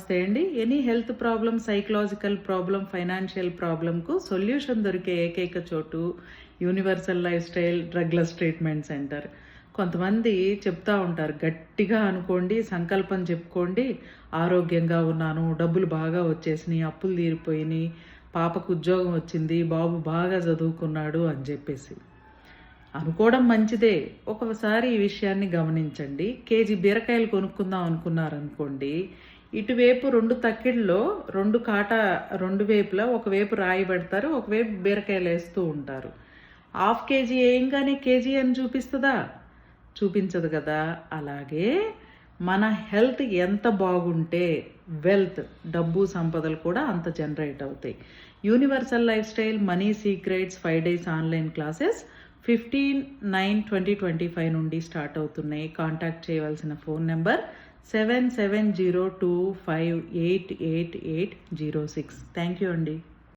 నమస్తే అండి. Any health problem, psychological problem, financial ప్రాబ్లమ్‌కు సొల్యూషన్ దొరికే ఏకైక చోటు universal lifestyle drugless treatment centre. కొంతమంది చెప్తా ఉంటారు, గట్టిగా అనుకోండి, సంకల్పం చెప్పుకోండి, ఆరోగ్యంగా ఉన్నాను, డబ్బులు బాగా వచ్చేసినాయి, అప్పులు తీరిపోయినాయి, పాపకు ఉద్యోగం వచ్చింది, బాబు బాగా చదువుకున్నాడు అని చెప్పేసి. అనుకోవడం మంచిదే. ఒకసారి ఈ విషయాన్ని గమనించండి. కేజీ బీరకాయలు కొనుక్కుందాం అనుకున్నారనుకోండి, ఇటువైపు 2 తక్కిడిలో 2 వైపులా ఒకవైపు రాయి పెడతారు, ఒకవైపు బీరకాయలేస్తూ ఉంటారు. హాఫ్ కేజీ ఏయంగానే కేజీ అని చూపిస్తదా? చూపించదు కదా! అలాగే మన హెల్త్ ఎంత బాగుంటే వెల్త్, డబ్బు, సంపదలు కూడా అంత జనరేట్ అవుతాయి. Universal life style money secrets 5 days online classes 15/9/2025 నుండి స్టార్ట్ అవుతున్నాయి. కాంటాక్ట్ చేయవలసిన ఫోన్ నెంబర్ 7702588806. థ్యాంక్ యూ అండి.